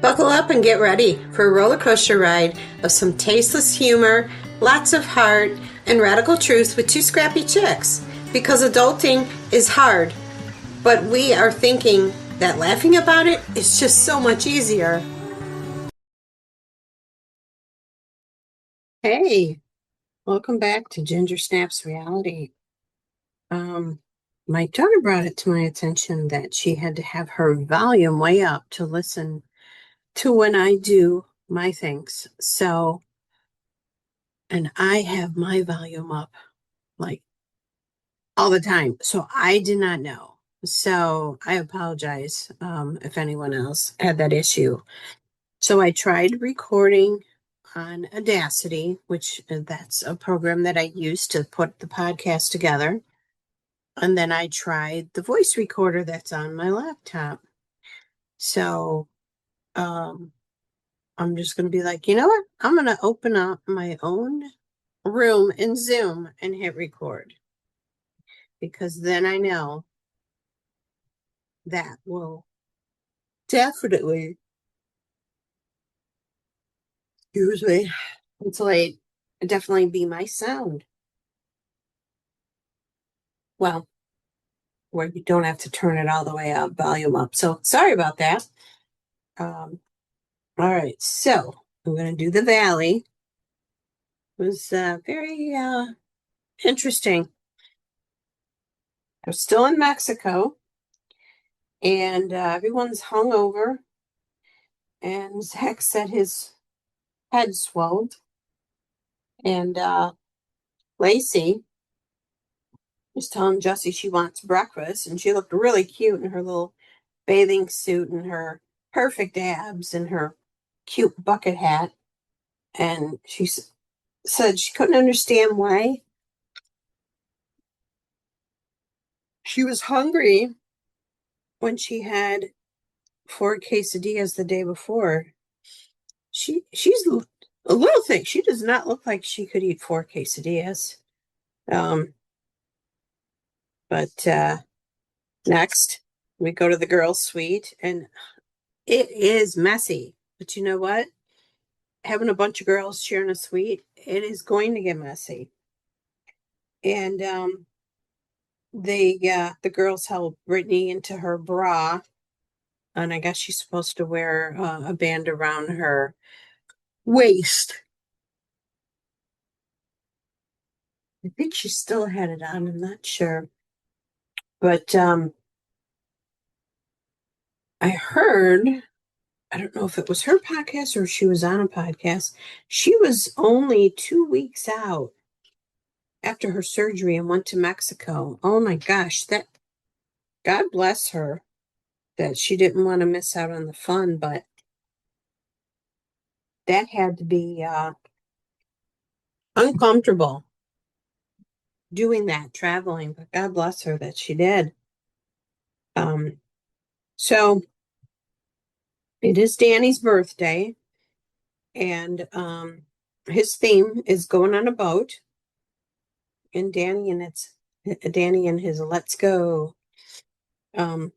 Buckle up and get ready for a roller coaster ride of some tasteless humor, lots of heart, and radical truth with two scrappy chicks. Because adulting is hard, but we are thinking that laughing about it is just so much easier. Hey, welcome back to Ginger Snaps Reality. Um, my daughter brought it to my attention that she had to have her volume way up to listen to when I do my things. So, and I have my volume up like all the time. So I did not know. So I apologize if anyone else had that issue. So I tried recording on Audacity, which that's a program that I use to put the podcast together. And then I tried the voice recorder that's on my laptop. So um, I'm just going to be like, you know what? I'm going to open up my own room in Zoom and hit record because then I know that will definitely, excuse me, insulate, definitely be my sound. Well, where you don't have to turn it all the way up, volume up. So sorry about that. Um, all right, so I'm going to do the valley. It was very interesting. I was still in Mexico, and everyone's hungover, and Zach said his head swelled, and Lacey was telling Jessie she wants breakfast, and she looked really cute in her little bathing suit and her perfect abs and her cute bucket hat. And she said she couldn't understand why she was hungry when she had four quesadillas the day before. She's a little thick. She does not look like she could eat four quesadillas. Um, but next we go to the girls' suite, and it is messy. But you know what? Having a bunch of girls sharing a suite, it is going to get messy. And the girls help Brittany into her bra, and I guess she's supposed to wear a band around her waist. I think she still had it on. I'm not sure, but I heard. I don't know if it was her podcast or she was on a podcast. She was only 2 weeks out after her surgery and went to Mexico. Oh my gosh, that God bless her that she didn't want to miss out on the fun, but that had to be uncomfortable doing that, traveling, but God bless her that she did. Um, so it is Danny's birthday, and his theme is going on a boat, and Danny and his Let's Go. Um,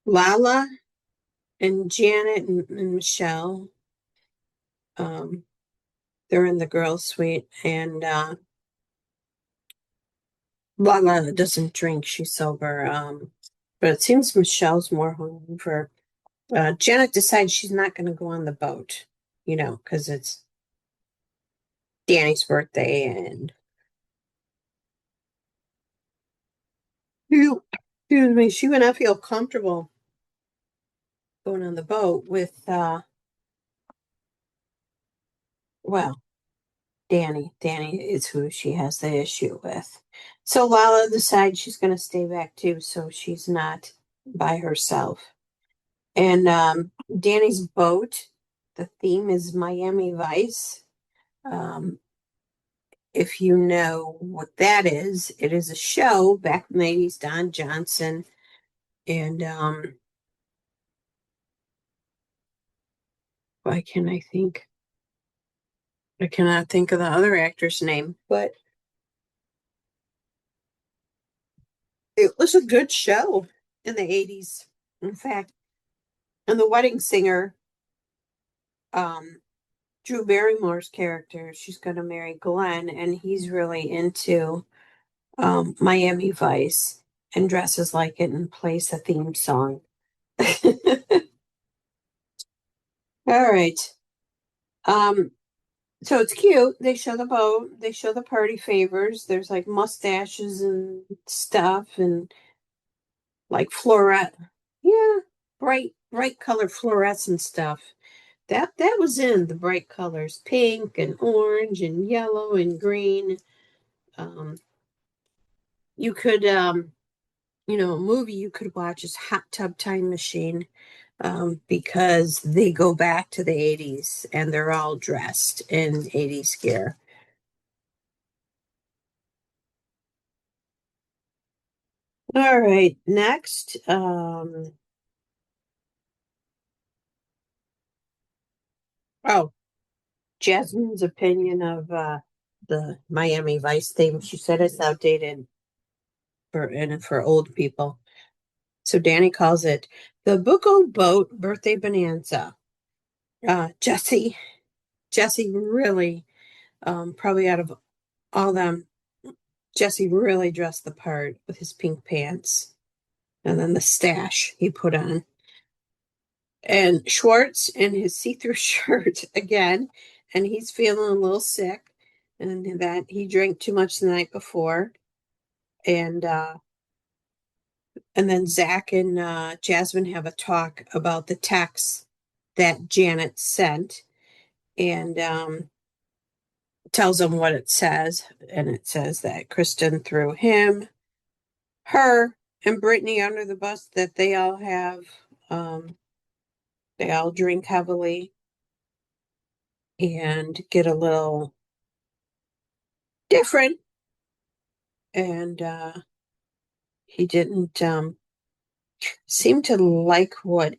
Lala and Janet and Michelle, um, they're in the girls' suite, and Lala doesn't drink; she's sober. But it seems Michelle's more hungover. Janet decides she's not going to go on the boat, because it's Danny's birthday, and excuse me, she would not feel comfortable going on the boat with, well, Danny. Danny is who she has the issue with. So Lala decides she's going to stay back too, so she's not by herself. And Danny's boat, the theme is Miami Vice. Um, if you know what that is, it is a show back in the 80s, Don Johnson. And why can I think? I cannot think of the other actor's name, but it was a good show in the 80s. In fact, And the wedding singer, um, Drew Barrymore's character, she's going to marry Glenn, and he's really into Miami Vice and dresses like it and plays the theme song. All right. Um, so it's cute. They show the boat, they show the party favors. There's like mustaches and stuff and like fluorescent, yeah, bright colored fluorescent stuff. That was in the bright colors, pink and orange and yellow and green. Um, you could a movie you could watch is Hot Tub Time Machine, because they go back to the 80s and they're all dressed in 80s gear. All right, next, oh, Jasmine's opinion of the Miami Vice theme. She said it's outdated for old people. So Danny calls it the Buco Boat Birthday Bonanza. Jesse, Jesse really, probably out of all them, Jesse really dressed the part with his pink pants and then the stash he put on. And Schwartz in his see-through shirt again, and he's feeling a little sick, and that he drank too much the night before. And then Zach and Jasmine have a talk about the text that Janet sent, and tells him what it says. And it says that Kristen threw him, her, and Brittany under the bus, that um, they all drink heavily and get a little different. And he didn't seem to like what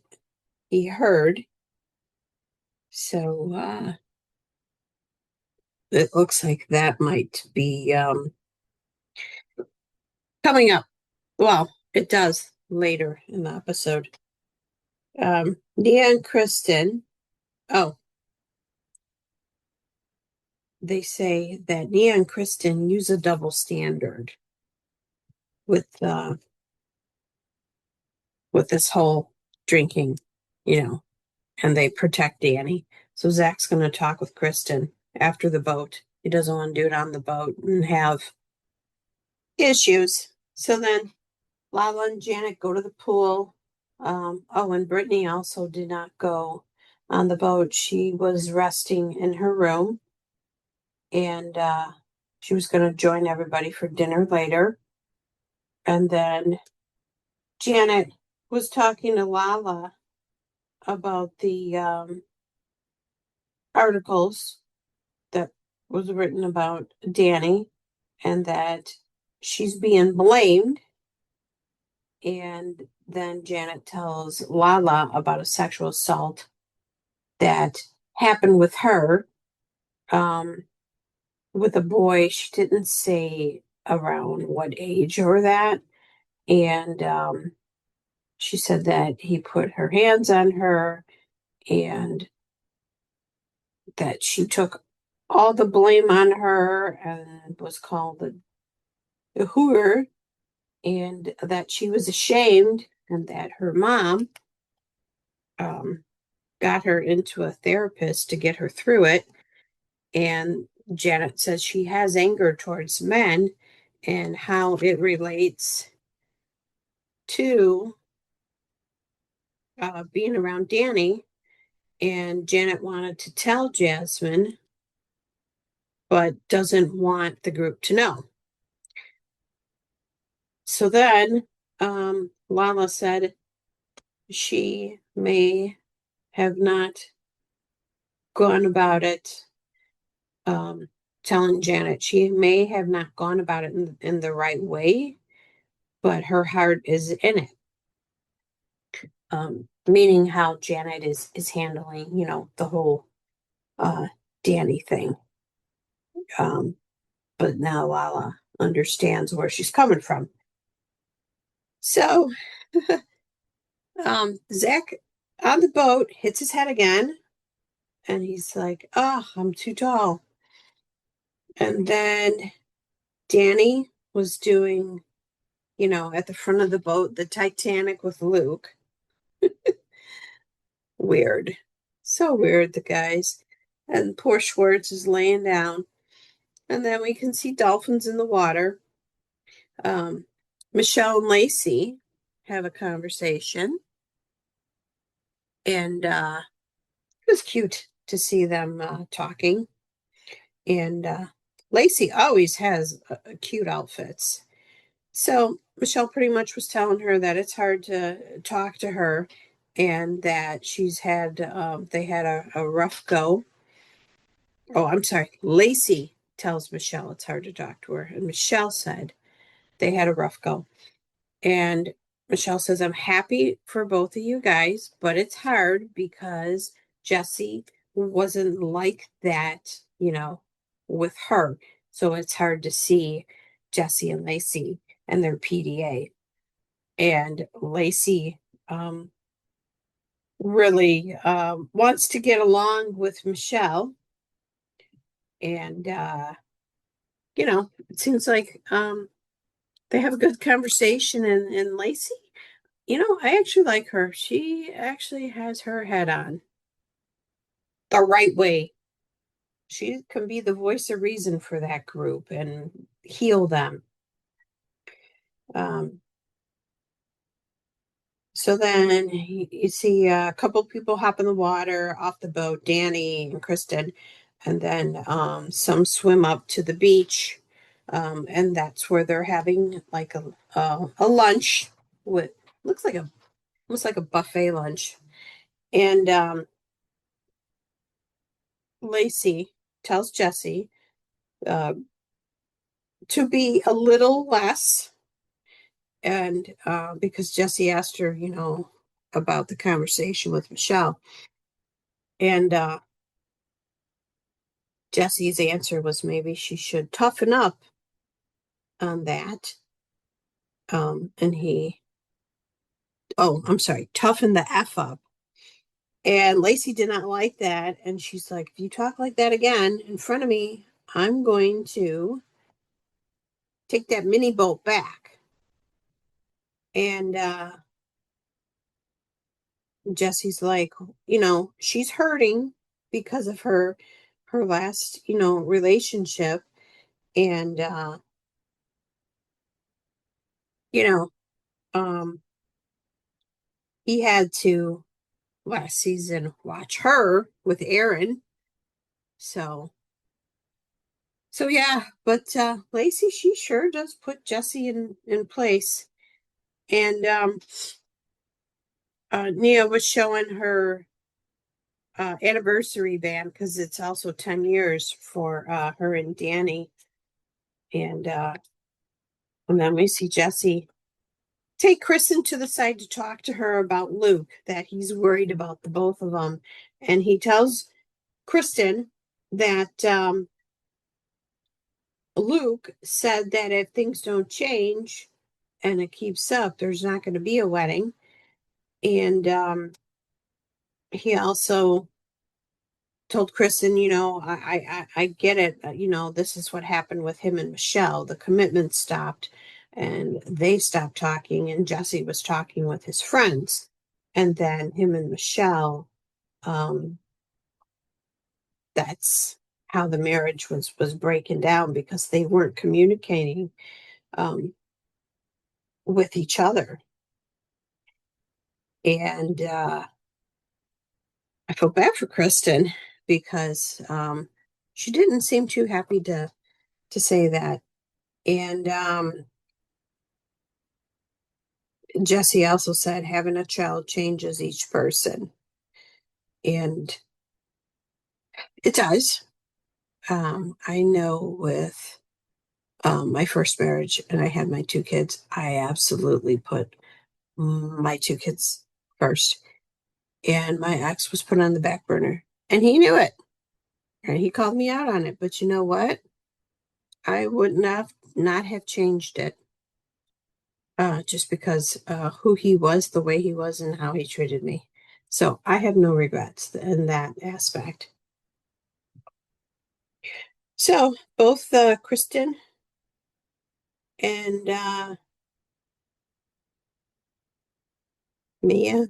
he heard. So it looks like that might be coming up. Well, it does later in the episode. Nia and Kristen. Oh, they say that Nia and Kristen use a double standard with this whole drinking, you know, and they protect Danny. So Zach's going to talk with Kristen after the boat. He doesn't want to do it on the boat and have issues. So then Lala and Janet go to the pool. Oh, and Brittany also did not go on the boat. She was resting in her room, and she was going to join everybody for dinner later. And then Janet was talking to Lala about the articles that was written about Danny, and that she's being blamed. And then Janet tells Lala about a sexual assault that happened with her, um, with a boy. She didn't say around what age or that. And she said that he put her hands on her and that she took all the blame on her and was called the whore, and that she was ashamed, and that her mom um, got her into a therapist to get her through it. And Janet says she has anger towards men and how it relates to being around Danny. And Janet wanted to tell Jasmine, but doesn't want the group to know. So then Lala said she may have not gone about it, um, telling Janet she may have not gone about it in the right way, but her heart is in it. Meaning how Janet is handling, the whole uh, Danny thing. Um, but now Lala understands where she's coming from. So Zach on the boat, hits his head again, and he's like, "Oh, I'm too tall." And then Danny was doing, at the front of the boat, the Titanic with Luke. Weird. So weird, the guys. And poor Schwartz is laying down. And then we can see dolphins in the water. Um, Michelle and Lacey have a conversation. And it was cute to see them talking. And Lacey always has cute outfits. So Michelle pretty much was telling her that it's hard to talk to her and that they had a rough go. Oh, I'm sorry. Lacey tells Michelle it's hard to talk to her. And Michelle said they had a rough go. And Michelle says, I'm happy for both of you guys, but it's hard because Jesse wasn't like that, with her. So it's hard to see Jesse and Lacey and their PDA. And Lacey really wants to get along with Michelle. And, it seems like they have a good conversation. And Lacey, I actually like her. She actually has her head on the right way. She can be the voice of reason for that group and heal them. Um, so then you see a couple people hop in the water off the boat, Danny and Kristen, and then some swim up to the beach. And that's where they're having like a lunch with looks like a almost like a buffet lunch. And Lacey tells Jesse uh, to be a little less, and because Jesse asked her, about the conversation with Michelle, and Jesse's answer was maybe she should toughen up on that. And I'm sorry, toughen the F up. And Lacey did not like that. And she's like, if you talk like that again in front of me, I'm going to take that mini boat back. And Jesse's like, she's hurting because of her last, relationship. And you know, um he had to last season watch her with Aaron. So yeah, but Lacey, she sure does put Jesse in place. And Nia was showing her anniversary band because it's also 10 years for her and Danny. And then we see Jesse take Kristen to the side to talk to her about Luke, that he's worried about the both of them. And he tells Kristen that Luke said that if things don't change and it keeps up, there's not going to be a wedding. And he also told Kristen, I get it. This is what happened with him and Michelle. The commitment stopped and they stopped talking, and Jesse was talking with his friends. And then him and Michelle, um, that's how the marriage was breaking down because they weren't communicating um, with each other. And I feel bad for Kristen because she didn't seem too happy to say that. And Jesse also said having a child changes each person, and it does. I know with my first marriage, and I had my two kids, I absolutely put my two kids first, and my ex was put on the back burner, and he knew it, and he called me out on it. But you know what? I would not have changed it just because who he was, the way he was, and how he treated me. So I have no regrets in that aspect. So both Kristen and Mia,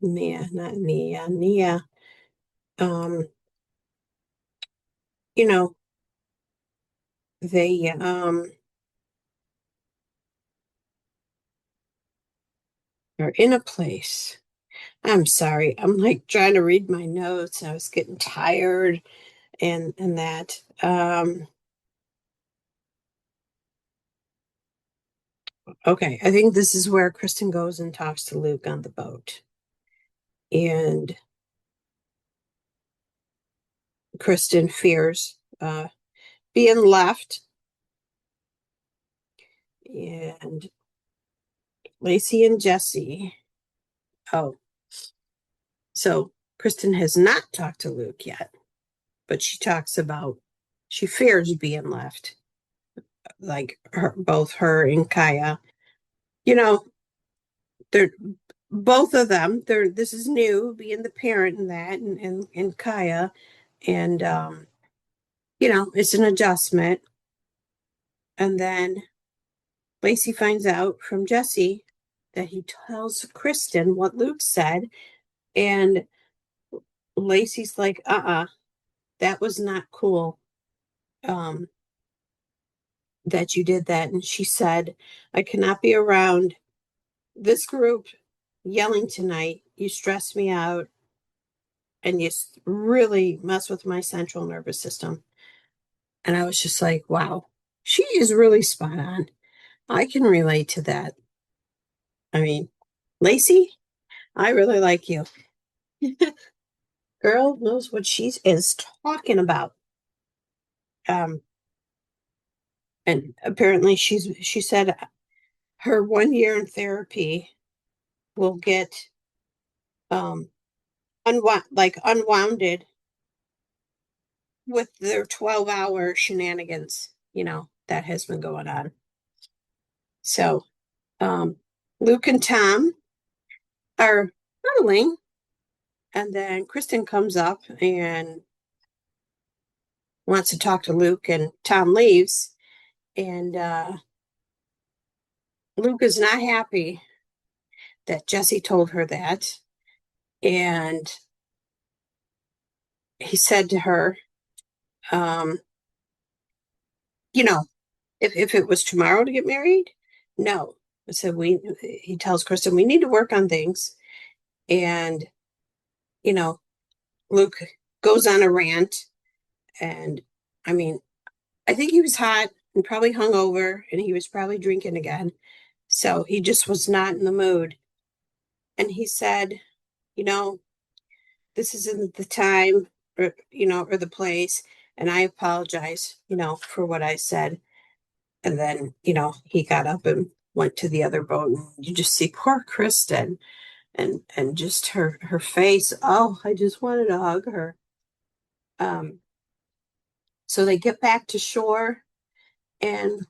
not Nia, um, you know, they are in a place. I'm sorry. I'm like trying to read my notes. I was getting tired and that. Okay, I think this is where Kristen goes and talks to Luke on the boat. And Kristen fears being left. And Lacey and Jesse. Oh, so Kristen has not talked to Luke yet, but she talks about she fears being left, like both her and Kaya. You know, they're both of them. They're this is new, being the parent in that, and Kaya, and it's an adjustment. And then Lacey finds out from Jesse that he tells Kristen what Luke said, and Lacey's like, that was not cool. Um, that you did that. And she said, I cannot be around this group yelling tonight. You stress me out and you really mess with my central nervous system. And I was just like, wow, she is really spot on. I can relate to that. I mean, Lacey, I really like you. Girl knows what she is talking about. Um, and apparently she said her 1 year in therapy will get um unwounded with their 12-hour shenanigans, that has been going on. So um Luke and Tom are cuddling, and then Kristen comes up and wants to talk to Luke, and Tom leaves, and Luke is not happy that Jesse told her that. And he said to her, um, you know, if it was tomorrow to get married, no. So he tells Kristen, we need to work on things. And, you know, Luke goes on a rant. And I mean, I think he was hot and probably hungover, and he was probably drinking again. So he just was not in the mood. And he said, you know, this isn't the time or the place. And I apologize, for what I said. And then, he got up and went to the other boat, and you just see poor Kristen and just her face. Oh, I just wanted to hug her. Um, so they get back to shore, and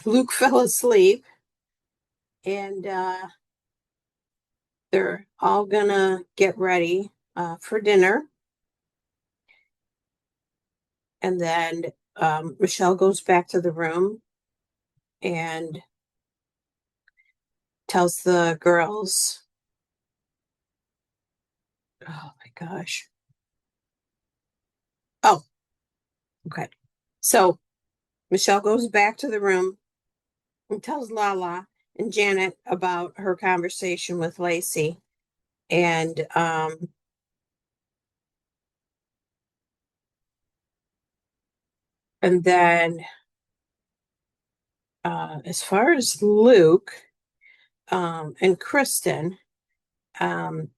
Luke fell asleep, and they're all gonna get ready for dinner. And then Michelle goes back to the room and tells the girls, oh my gosh. Oh, okay. So Michelle goes back to the room and tells Lala and Janet about her conversation with Lacey. And then as far as Luke and Kristen, um,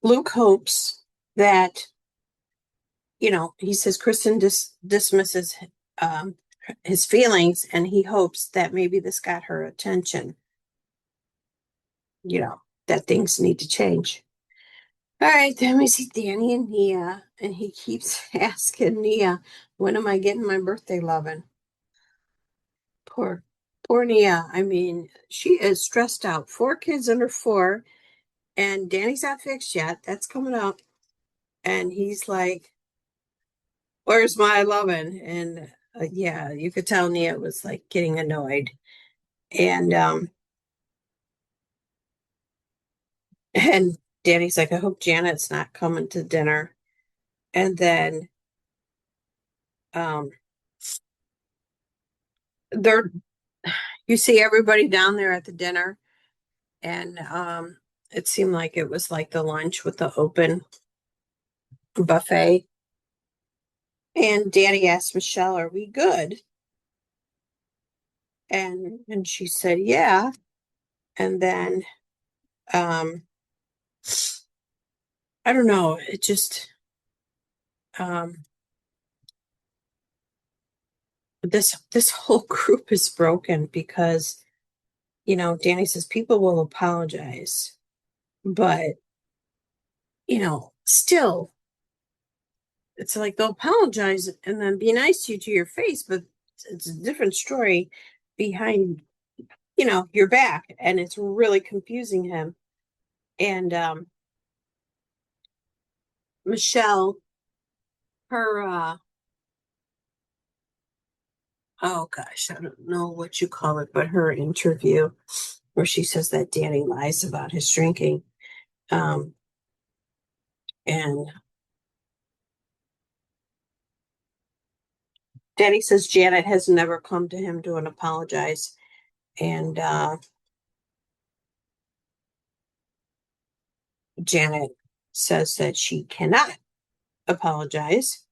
Luke hopes that, he says Kristen dismisses um, his feelings, and he hopes that maybe this got her attention, that things need to change. All right, then we see Danny and Nia, and he keeps asking Nia, when am I getting my birthday loving? Poor, Poor Nia. I mean, she is stressed out. Four kids under four, and Danny's not fixed yet. That's coming up. And he's like, "Where's my lovin'?" And yeah, you could tell Nia was like getting annoyed. And and Danny's like, "I hope Janet's not coming to dinner." And then um they're you see everybody down there at the dinner, and it seemed like it was like the lunch with the open buffet. And Danny asked Michelle, "Are we good?" And she said, "Yeah." And then um I don't know, it just um this whole group is broken because Danny says people will apologize, but still it's like they'll apologize and then be nice to you to your face, but it's a different story behind your back, and it's really confusing him. And Michelle, her oh gosh, I don't know what you call it, but her interview where she says that Danny lies about his drinking. Um, and Danny says Janet has never come to him to apologize. And Janet says that she cannot apologize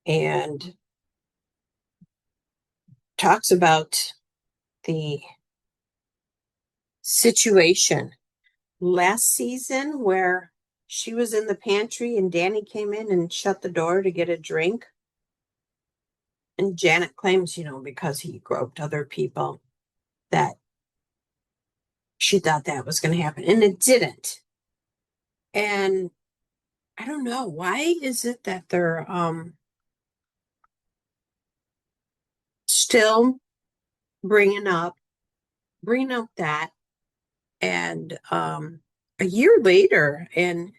and talks about the situation last season where she was in the pantry and Danny came in and shut the door to get a drink. And Janet claims, because he groped other people, that she thought that was going to happen. And it didn't. And I don't know. Why is it that they're still bringing up, that? And a year later, and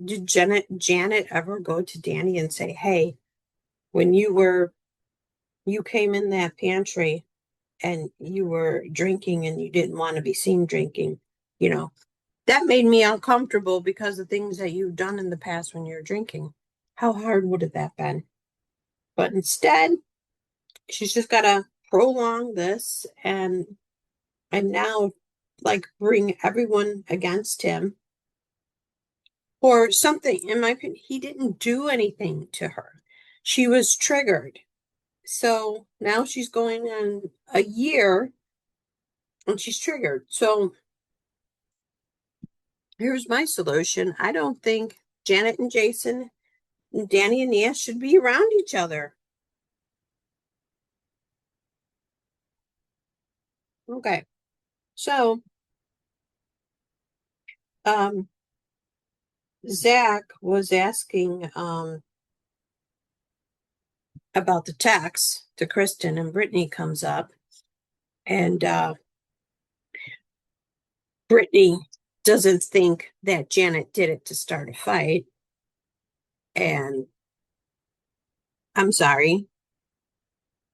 did Janet ever go to Danny and say, "Hey, when you came in that pantry and you were drinking and you didn't want to be seen drinking, you know, that made me uncomfortable because of things that you've done in the past when you're drinking." How hard would have that been? But instead, she's just got to prolong this and now like bring everyone against him or something. In my opinion, he didn't do anything to her. She was triggered. So now she's going on a year and she's triggered. So here's my solution. I don't think Janet and Jason and Danny and Nia should be around each other. Okay. So um Zach was asking about the text to Kristen, and Brittany comes up, and Brittany doesn't think that Janet did it to start a fight. And I'm sorry,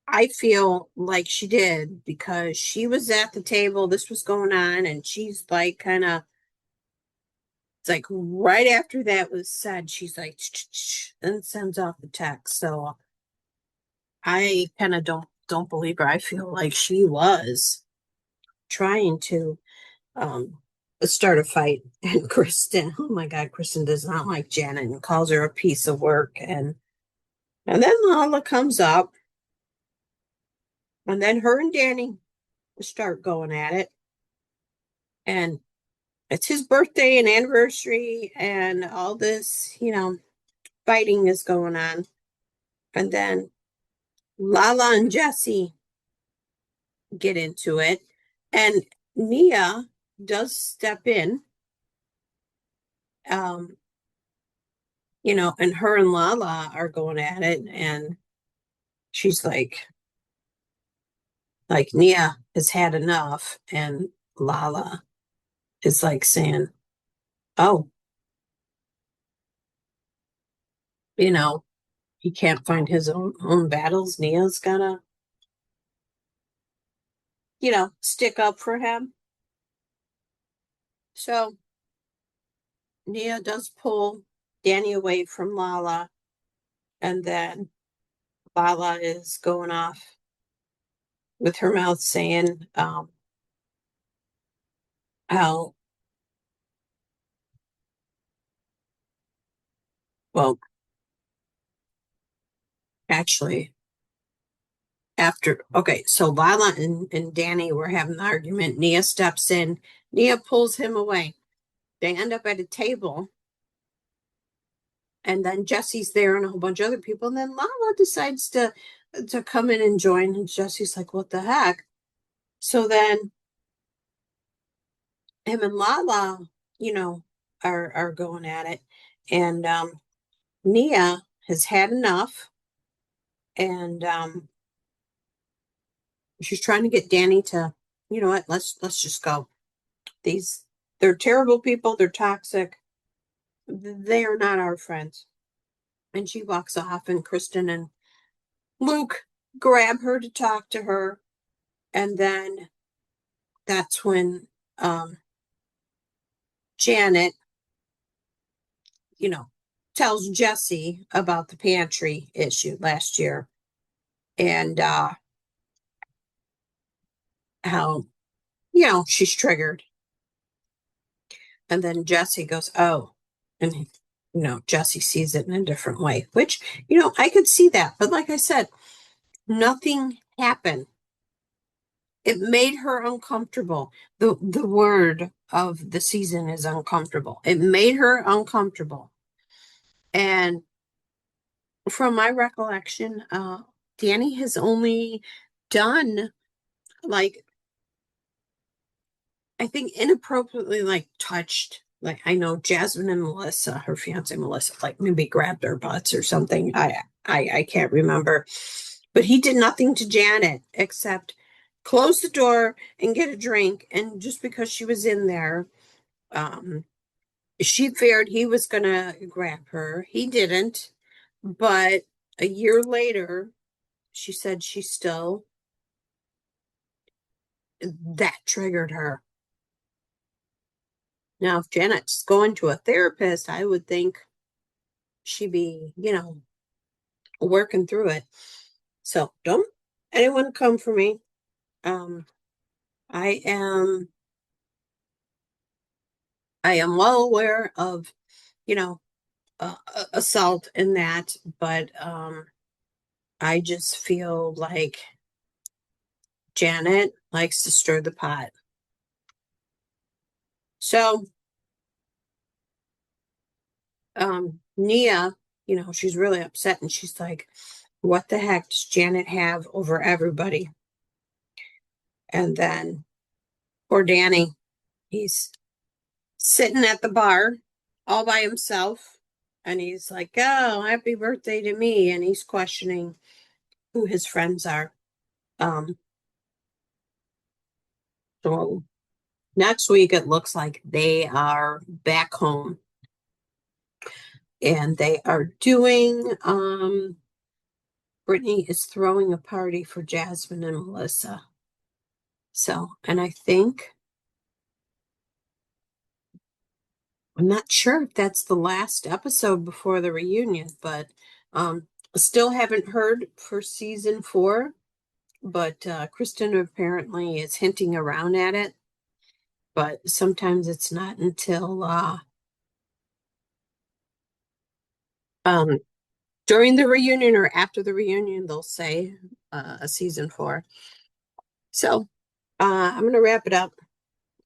I feel like she did because she was at the table, this was going on, and she's like, kind of, it's like right after that was said, she's like, and sends off the text. So I kind of don't believe her. I feel like she was trying to um start a fight. And Kristen, oh my God, Kristen does not like Janet and calls her a piece of work. And then Lala comes up, and then her and Danny start going at it. And it's his birthday and anniversary, and all this, fighting is going on. And then Lala and Jesse get into it. And Nia does step in, um, and her and Lala are going at it. And she's like, Like Nia has had enough, and Lala is like saying, "Oh, you know, he can't find his own battles. Nia's gonna, stick up for him." So Nia does pull Danny away from Lala, and then Lala is going off with her mouth saying, how, well, actually, okay, so Lala and Danny were having an argument. Nia steps in, Nia pulls him away. They end up at a table, and then Jesse's there and a whole bunch of other people. And then Lala decides to come in and join. And Jesse's like, what the heck? So then him and Lala, you know, are going at it. And Nia has had enough, and she's trying to get Danny to, you know what, let's just go. These they're terrible people, they're toxic. They are not our friends. And she walks off, and Kristen and Luke grab her to talk to her. And then that's when Janet, you know, tells Jesse about the pantry issue last year, and how, she's triggered. And then Jesse goes, oh, and Jesse sees it in a different way, which, I could see that. But like I said, nothing happened. It made her uncomfortable. The word of the season is uncomfortable. It made her uncomfortable. And from my recollection, Danny has only done, like, I think inappropriately, like, touched, like, I know Jasmine and Melissa, her fiance Melissa, like maybe grabbed her butts or something. I can't remember. But he did nothing to Janet except close the door and get a drink. And just because she was in there, um, she feared he was gonna grab her. He didn't. But a year later, she said she still, that triggered her. Now, if Janet's going to a therapist, I would think she'd be, working through it. So don't anyone come for me. Um, I am I am well aware of, you know, assault in that, but I just feel like Janet likes to stir the pot. So Nia, she's really upset, and she's like, what the heck does Janet have over everybody? And then poor Danny, he's sitting at the bar all by himself, and he's like, oh, happy birthday to me. And he's questioning who his friends are. Um, so next week, it looks like they are back home, and they are doing, Brittany is throwing a party for Jasmine and Melissa. So, and I think, I'm not sure if that's the last episode before the reunion, but um, still haven't heard for season 4. But Kristen apparently is hinting around at it. But sometimes it's not until um, during the reunion or after the reunion they'll say a season 4. So I'm going to wrap it up.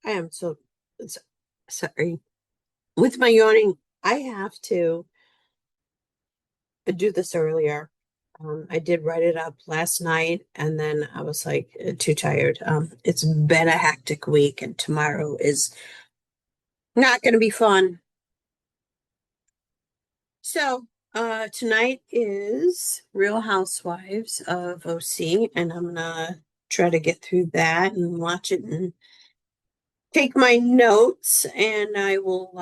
I am so sorry. With my yawning, I have to do this earlier. I did write it up last night, and then I was like too tired. It's been a hectic week, and tomorrow is not going to be fun. So, tonight is Real Housewives of OC, and I'm gonna try to get through that and watch it and take my notes. And I will,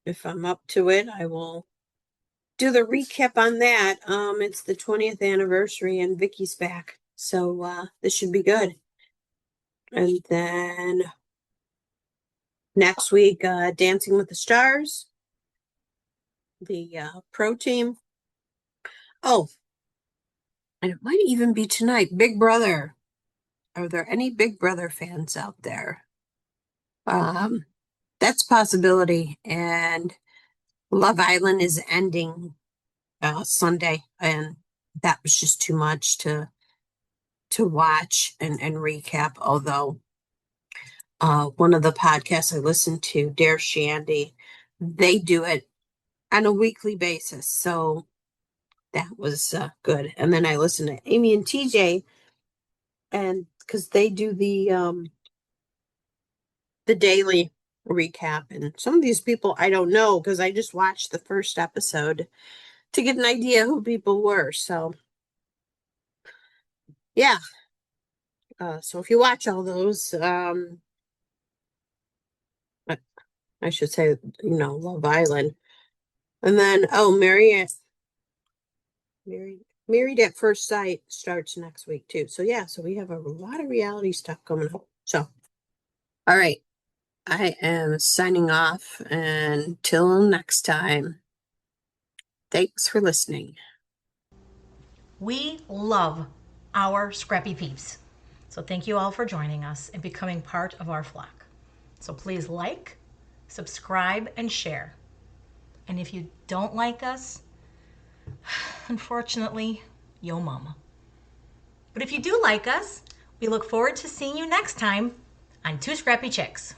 if I'm up to it, I will do the recap on that. It's the 20th anniversary and Vicky's back. So this should be good. And then next week, Dancing with the Stars, the pro team. Oh, and it might even be tonight. Big Brother. Are there any Big Brother fans out there? Um, that's a possibility. And Love Island is ending Sunday, and that was just too much to watch and recap. Although one of the podcasts I listened to, Dare Shandy, they do it on a weekly basis, so that was good. And then I listened to Amy and TJ, and because they do the daily recap, and some of these people I don't know because I just watched the first episode to get an idea who people were. So yeah, so if you watch all those, I, I should say, Love Island, and then Married at First Sight starts next week too. So yeah, so we have a lot of reality stuff coming up. So all right, I am signing off until next time. Thanks for listening. We love our scrappy peeps. So thank you all for joining us and becoming part of our flock. So please like, subscribe, and share. And if you don't like us, unfortunately, yo mama. But if you do like us, we look forward to seeing you next time on Two Scrappy Chicks.